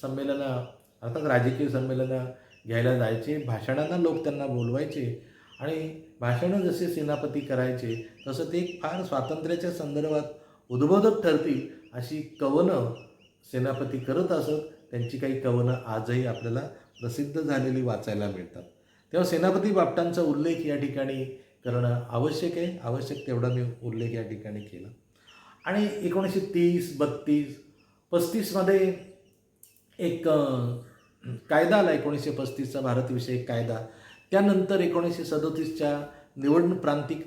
संमेलनं अर्थात राजकीय संमेलनं घ्यायला जायचे. भाषणांना लोक त्यांना बोलवायचे आणि भाषणं जसे सेनापती करायचे तसं ते फार स्वातंत्र्याच्या संदर्भात उद्बोधक ठरतील अशी कवनं सेनापती करत असत. त्यांची काही कवनं आजही आपल्याला प्रसिद्ध झालेली वाचायला मिळतात. तेव्हा सेनापती बापटांचा उल्लेख या ठिकाणी करणं आवश्यक आहे. आवश्यक तेवढा मी उल्लेख या ठिकाणी केला. आणि 1930, 32, 35मध्ये एक कायदा आला, 1935चा भारतविषयक कायदा. त्यानंतर 1937च्या प्रांतिक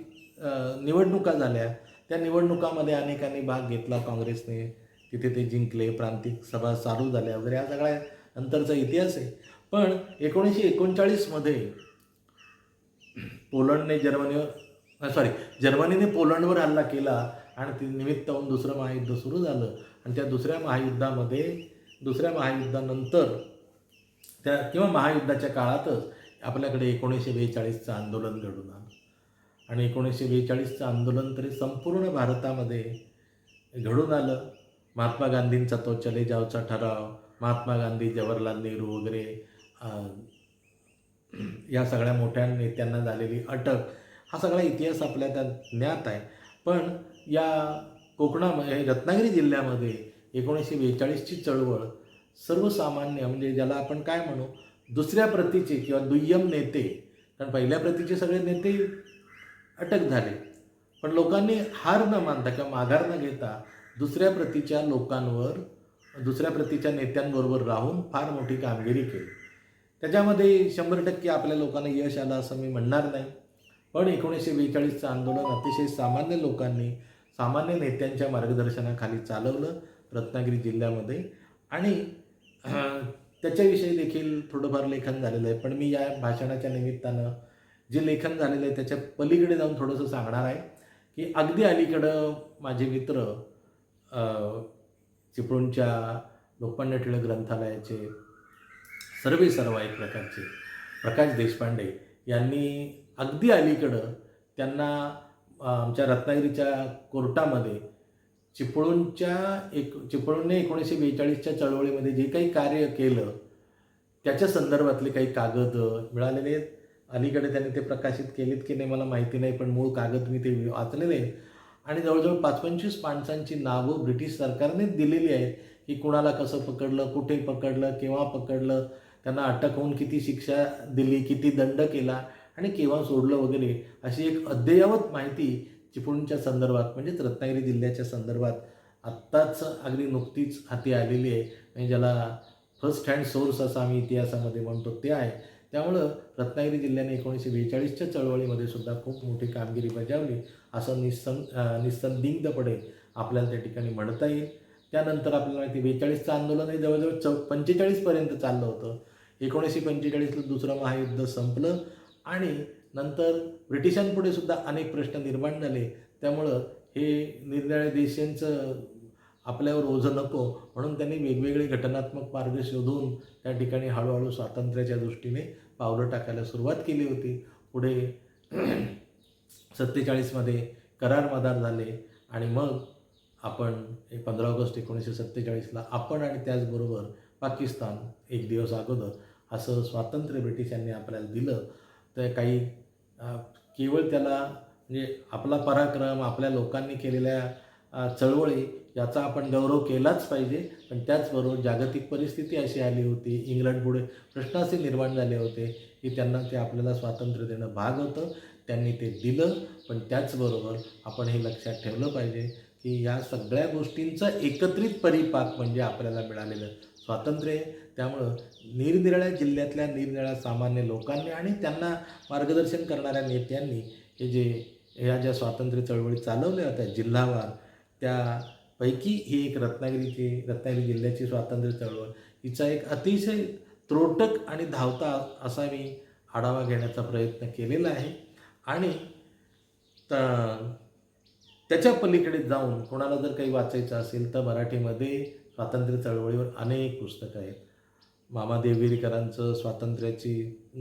निवडणुका झाल्या. त्या निवडणुकामध्ये अनेकांनी भाग घेतला. काँग्रेसने तिथे ते जिंकले, प्रांतिक सभा चालू झाल्या वगैरे, हा सगळ्या नंतरचा इतिहास आहे. पण 1939मध्ये जर्मनीने पोलंडवर हल्ला केला आणि ते निमित्त होऊन दुसरं महायुद्ध सुरू झालं. आणि त्या दुसऱ्या महायुद्धानंतर किंवा महायुद्धाच्या काळातच आपल्याकडे 1942चं आंदोलन घडून आलं. आणि 1942चं आंदोलन तरी संपूर्ण भारतामध्ये घडून आलं. महात्मा गांधींचा तो चले जावचा ठराव, महात्मा गांधी, जवाहरलाल नेहरू वगैरे या सगळ्या मोठ्या नेत्यांना झालेली अटक, हा सगळा इतिहास आपल्या त्यात ज्ञात आहे. पण या कोकणामध्ये रत्नागिरी जिल्ह्यामध्ये 1942ची चळवळ सर्वसामान्य म्हणजे ज्याला आपण काय म्हणू, दुसऱ्या प्रतीचे किंवा दुय्यम नेते, कारण पहिल्या प्रतीचे सगळे नेते अटक झाले, पण लोकांनी हार न मानता किंवा माघार न घेता दुसऱ्या प्रतीच्या नेत्यांबरोबर राहून फार मोठी कामगिरी केली. त्याच्यामध्ये 100% आपल्या लोकांना यश आलं असं मी म्हणणार नाही. पण 1942चं आंदोलन अतिशय सामान्य लोकांनी, सामान्य नेत्यांच्या मार्गदर्शनाखाली चालवलं रत्नागिरी जिल्ह्यामध्ये. आणि त्याच्याविषयी देखील थोडंफार लेखन झालेलं आहे. पण मी या भाषणाच्या निमित्तानं जे लेखन झालेलं आहे त्याच्या पलीकडे जाऊन थोडंसं सांगणार आहे की अगदी अलीकडं माझे मित्र चिपळूणच्या लोकमान्य टिळक ग्रंथालयाचे सर्व एक प्रकारचे प्रकाश देशपांडे यांनी अगदी अलीकडं त्यांना आमच्या रत्नागिरीच्या कोर्टामध्ये चिपळूणने 1942च्या चळवळीमध्ये जे काही कार्य केलं त्याच्या संदर्भातले काही कागद मिळालेले आहेत. अलीकडे त्यांनी ते प्रकाशित केलेत की नाही मला माहिती नाही, पण मूळ कागद मी ते वाचलेले आहेत. आणि जवळजवळ 5-25 माणसांची नावं ब्रिटिश सरकारनेच दिलेली आहेत की कुणाला कसं पकडलं, कुठे पकडलं, केव्हा पकडलं, त्यांना अटक होऊन किती शिक्षा दिली, किती दंड केला आणि केव्हा सोडलं वगैरे, अशी एक अद्ययावत माहिती चिपळूणच्या संदर्भात म्हणजेच रत्नागिरी जिल्ह्याच्या संदर्भात आत्ताच अगदी नुकतीच हाती आलेली आहे. म्हणजे ज्याला फर्स्ट हँड सोर्स असं आम्ही इतिहासामध्ये म्हणतो ते आहे. त्यामुळं रत्नागिरी जिल्ह्याने 1942च्या चळवळीमध्ये सुद्धा खूप मोठी कामगिरी बजावली असं निस्संदिग्धपणे आपल्याला त्या ठिकाणी म्हणता येईल. त्यानंतर आपल्याला माहिती 42चं आंदोलन हे जवळजवळ 45पर्यंत चाललं होतं. 1945ला दुसरं महायुद्ध संपलं आणि नंतर ब्रिटिशांपुढे सुद्धा अनेक प्रश्न निर्माण झाले. त्यामुळं हे निरनिराळ्या देशांचं आपल्यावर ओझं नको, म्हणून त्यांनी वेगवेगळे घटनात्मक मार्ग शोधून त्या ठिकाणी हळूहळू स्वातंत्र्याच्या दृष्टीने पावलं टाकायला सुरुवात केली होती. पुढे 47मध्ये करार मदार झाले आणि मग आपण 15 ऑगस्ट 1947ला आपण आणि त्याचबरोबर पाकिस्तान एक दिवस अगोदर असं स्वातंत्र्य ब्रिटिशांनी आपल्याला दिलं. तर काही केवळ त्याला म्हणजे आपला पराक्रम, आपल्या लोकांनी केलेल्या चळवळी याचा आपण गौरव केलाच पाहिजे. पण त्याचबरोबर जागतिक परिस्थिती अशी आली होती, इंग्लंडपुढे प्रश्न असे निर्माण झाले होते की त्यांना ते आपल्याला स्वातंत्र्य देणं भाग होतं. त्यांनी ते दिलं. पण त्याचबरोबर आपण हे लक्षात ठेवलं पाहिजे की या सगळ्या गोष्टींचा एकत्रित परिपाक म्हणजे आपल्याला मिळालेलं स्वातंत्र्य आहे. त्यामुळं निरनिराळ्या जिल्ह्यातल्या निरनिराळ्या सामान्य लोकांनी आणि त्यांना मार्गदर्शन करणाऱ्या नेत्यांनी हे जे ह्या ज्या स्वातंत्र्य चळवळी चालवल्या होत्या जिल्हावार, त्यापैकी ही एक रत्नागिरी जिल्ह्याची स्वातंत्र्य चळवळ, हिचा एक अतिशय त्रोटक आणि धावता असा मी आढावा घेण्याचा प्रयत्न केलेला आहे. आणि त्याच्या पलीकडे जाऊन कोणाला जर काही वाचायचं असेल तर मराठीमध्ये स्वातंत्र्य चळवळीवर अनेक पुस्तकं आहेत. मामा देवगिरीकरांचं स्वातंत्र्याची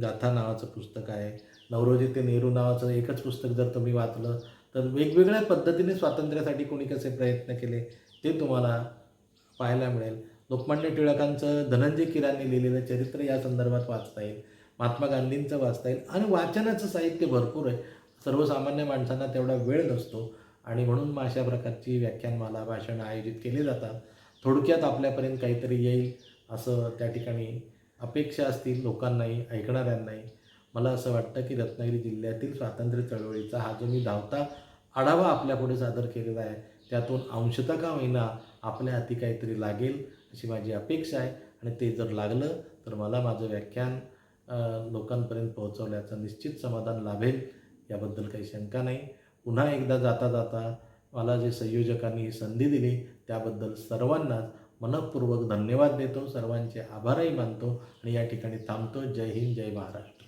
गाथा नावाचं पुस्तक आहे. नवरोजी ते नेहरू नावाचं एकच पुस्तक जर तुम्ही वाचलं तर वेगवेगळ्या पद्धतीने स्वातंत्र्यासाठी कोणी कसे प्रयत्न केले ते तुम्हाला पाहायला मिळेल. लोकमान्य टिळकांचं धनंजय कीरांनी लिहिलेलं चरित्र या संदर्भात वाचता येईल. महात्मा गांधींचं वाचता येईल आणि वाचनाचं साहित्य भरपूर आहे. सर्वसामान्य माणसांना तेवढा वेळ नसतो आणि म्हणून मग अशा प्रकारची व्याख्यानमाला, भाषणं आयोजित केली जातात. थोडक्यात आपल्यापर्यंत काहीतरी येईल असं त्या ठिकाणी अपेक्षा असतील लोकांनाही, ऐकणाऱ्यांनाही. मला असं वाटतं की रत्नागिरी जिल्ह्यातील स्वातंत्र्य चळवळीचा हा जो मी धावता आढावा आपल्यापुढे सादर केलेला आहे, त्यातून अंशतः का होईना आपल्या हाती काहीतरी लागेल अशी माझी अपेक्षा आहे. आणि ते जर लागलं तर मला माझं व्याख्यान लोकांपर्यंत पोहोचवल्याचं निश्चित समाधान लाभेल, याबद्दल काही शंका नाही. पुन्हा एकदा जाता जाता मला जे संयोजकांनी ही संधी दिली त्याबद्दल सर्वांनाच मनःपूर्वक धन्यवाद देतो, सर्वांचे आभारही मानतो आणि या ठिकाणी थांबतो. जय हिंद, जय महाराष्ट्र.